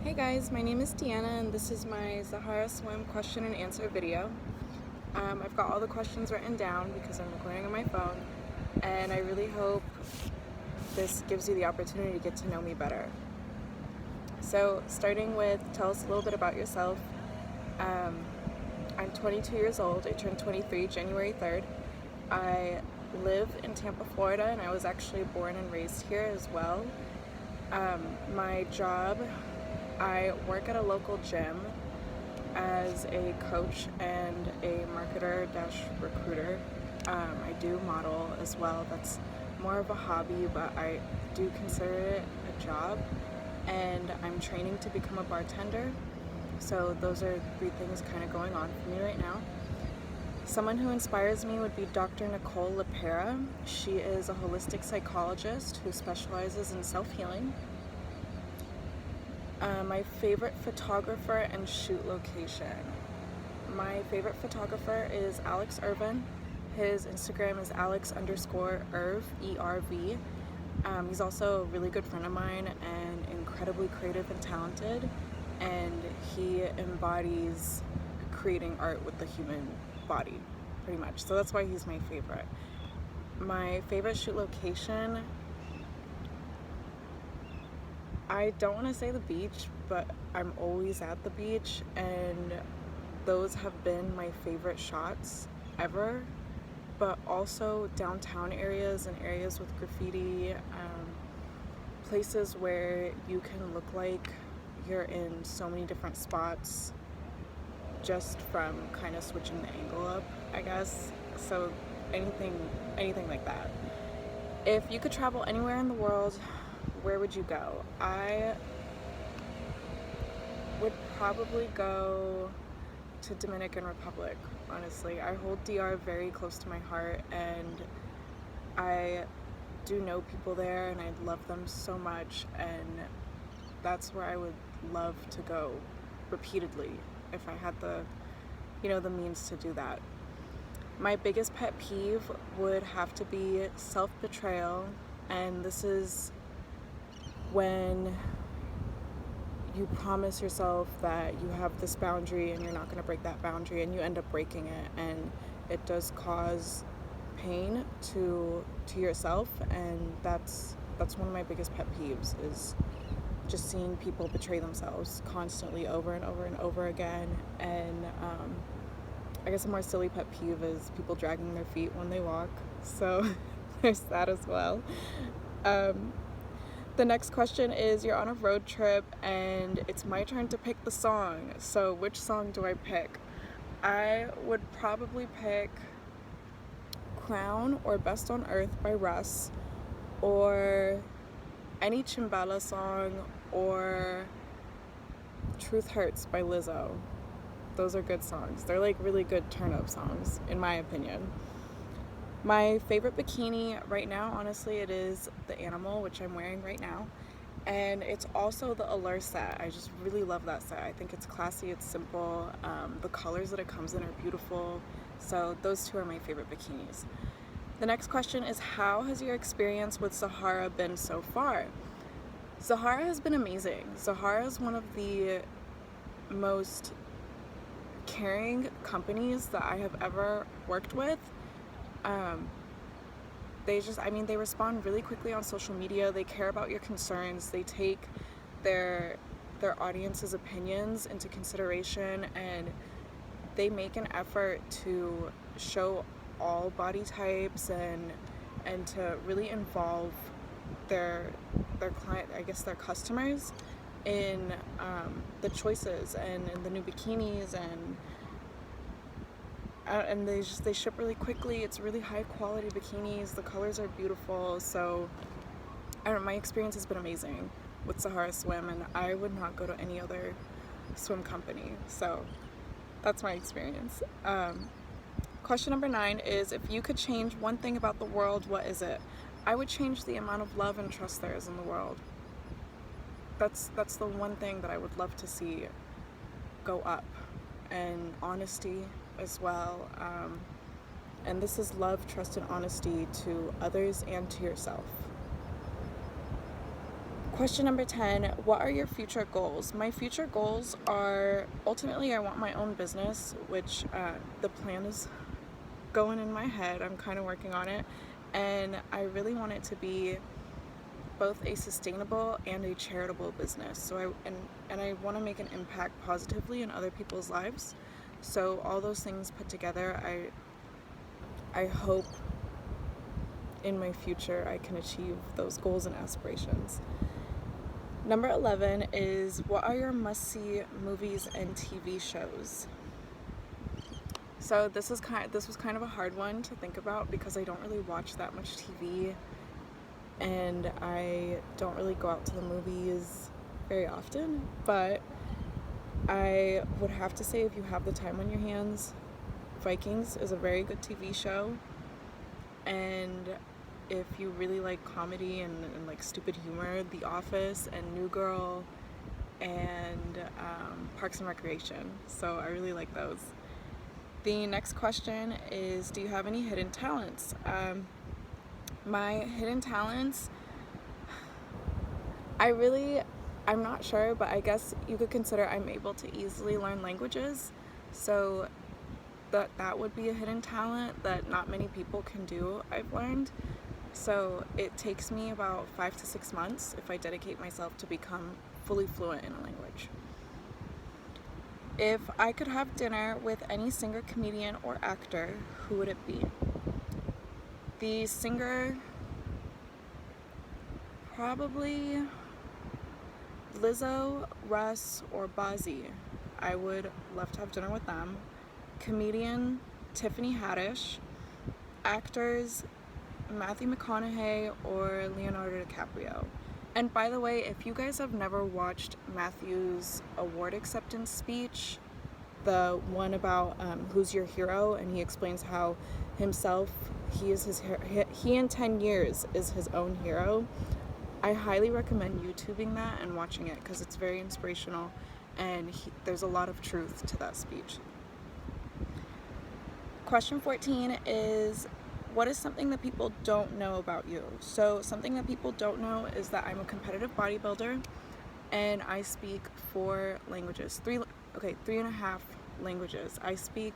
Hey guys, my name is Diana and this is my Zahara Swim question and answer video. I've got all the questions written down because I'm recording on my phone, and I really hope this gives you the opportunity to get to know me better. So starting with, tell us a little bit about yourself. I'm 22 years old. I turned 23 January 3rd. I live in Tampa, Florida, and I was actually born and raised here as well. My job, I work at a local gym as a coach and a marketer-recruiter. I do model as well. That's more of a hobby, but I do consider it a job. And I'm training to become a bartender. So those are three things kind of going on for me right now. Someone who inspires me would be Dr. Nicole LePera. She is a holistic psychologist who specializes in self-healing. My favorite photographer and shoot location. My favorite photographer is Alex Irvin. His Instagram is alex_irv, E-R-V. He's also a really good friend of mine and incredibly creative and talented, and he embodies creating art with the human body, pretty much. So that's why he's my favorite. My favorite shoot location, I don't want to say the beach, but I'm always at the beach, and those have been my favorite shots ever. But also downtown areas and areas with graffiti, places where you can look like you're in so many different spots just from kind of switching the angle up, I guess. So anything like that. If you could travel anywhere in the world, where would you go? I would probably go to Dominican Republic, honestly. I hold DR very close to my heart, and I do know people there, and I love them so much, and that's where I would love to go repeatedly if I had the means to do that. My biggest pet peeve would have to be self-betrayal, and this is when you promise yourself that you have this boundary and you're not going to break that boundary, and you end up breaking it, and it does cause pain to yourself, and that's one of my biggest pet peeves, is just seeing people betray themselves constantly over and over and over again. And I guess a more silly pet peeve is people dragging their feet when they walk, so there's that as well. The next question is, you're on a road trip and it's my turn to pick the song. So which song do I pick? I would probably pick Crown or Best on Earth by Russ, or any Chimbala song, or Truth Hurts by Lizzo. Those are good songs. They're like really good turn-up songs, in my opinion. My favorite bikini right now, honestly, it is the Animal, which I'm wearing right now. And it's also the Allure set. I just really love that set. I think it's classy, it's simple. The colors that it comes in are beautiful. So those two are my favorite bikinis. The next question is, how has your experience with Zahara been so far? Zahara has been amazing. Zahara is one of the most caring companies that I have ever worked with. They respond really quickly on social media. They care about your concerns. They take their audience's opinions into consideration, and they make an effort to show all body types and to really involve their client, I guess their customers, in the choices and in the new bikinis, and they ship really quickly. It's really high quality bikinis. The colors are beautiful. So my experience has been amazing with Zahara Swim, and I would not go to any other swim company. So that's my experience. Question number 9 is, if you could change one thing about the world, what is it? I would change the amount of love and trust there is in the world. That's the one thing that I would love to see go up, and honesty as well. And this is love, trust, and honesty to others and to yourself. Question number 10, what are your future goals? My future goals are, ultimately I want my own business, which the plan is going in my head. I'm kind of working on it, and I really want it to be both a sustainable and a charitable business. So I want to make an impact positively in other people's lives. So all those things put together, I hope in my future I can achieve those goals and aspirations. Number 11 is, what are your must-see movies and TV shows? So this was kind of a hard one to think about because I don't really watch that much TV, and I don't really go out to the movies very often, but I would have to say, if you have the time on your hands, Vikings is a very good TV show. And if you really like comedy and like stupid humor, The Office and New Girl and Parks and Recreation. So I really like those. The next question is, do you have any hidden talents? My hidden talents, I'm not sure, but I guess you could consider I'm able to easily learn languages. So that would be a hidden talent that not many people can do, I've learned. So it takes me about 5 to 6 months if I dedicate myself to become fully fluent in a language. If I could have dinner with any singer, comedian, or actor, who would it be? The singer, probably Lizzo, Russ, or Bazzi. I would love to have dinner with them. Comedian, Tiffany Haddish. Actors, Matthew McConaughey or Leonardo DiCaprio. And by the way, if you guys have never watched Matthew's award acceptance speech, the one about who's your hero, and he explains how himself, he in 10 years is his own hero, I highly recommend YouTubing that and watching it because it's very inspirational, and there's a lot of truth to that speech. Question 14 is, what is something that people don't know about you? So something that people don't know is that I'm a competitive bodybuilder, and I speak 4 languages, 3.5 languages. I speak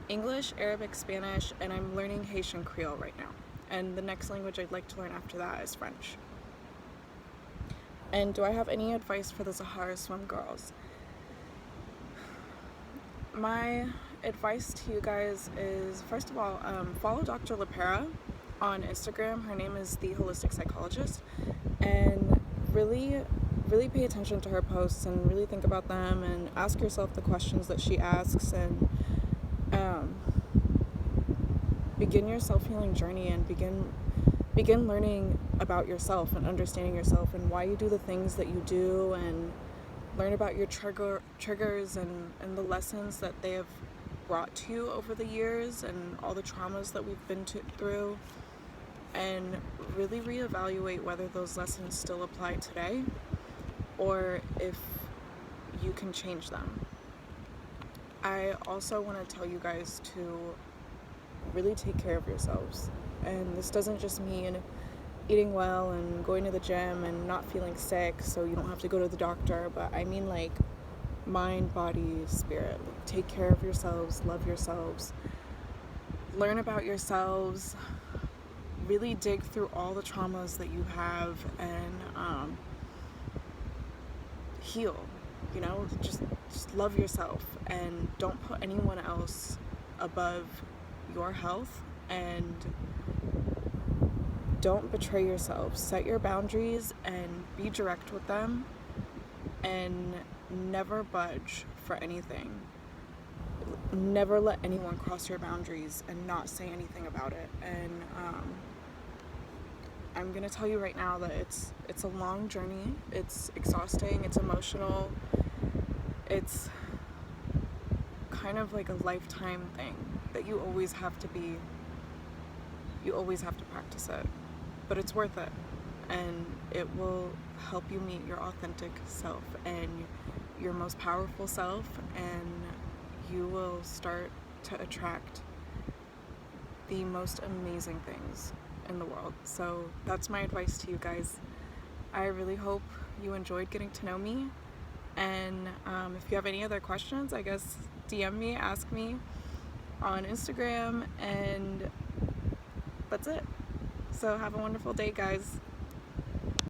English, Arabic, Spanish, and I'm learning Haitian Creole right now. And the next language I'd like to learn after that is French. And do I have any advice for the Zahara Swim girls? My advice to you guys is, first of all, follow Dr. LaPera on Instagram. Her name is The Holistic Psychologist, and really pay attention to her posts and really think about them and ask yourself the questions that she asks, and begin your self-healing journey and begin learning about yourself and understanding yourself and why you do the things that you do, and learn about your triggers and the lessons that they have brought to you over the years and all the traumas that we've been through, and really reevaluate whether those lessons still apply today or if you can change them. I also want to tell you guys to really take care of yourselves, and this doesn't just mean eating well and going to the gym and not feeling sick so you don't have to go to the doctor, but I mean like mind, body, spirit. Take care of yourselves, love yourselves, learn about yourselves, really dig through all the traumas that you have, and heal, just love yourself, and don't put anyone else above your health, and don't betray yourself. Set your boundaries and be direct with them, and never budge for anything. Never let anyone cross your boundaries and not say anything about it. And I'm gonna tell you right now that it's a long journey. It's exhausting, it's emotional, it's kind of like a lifetime thing that you always have to practice it, but it's worth it, and it will help you meet your authentic self and your most powerful self, and you will start to attract the most amazing things in the world. So that's my advice to you guys. I really hope you enjoyed getting to know me, and if you have any other questions, I guess DM me, ask me on Instagram, and that's it. So have a wonderful day, guys.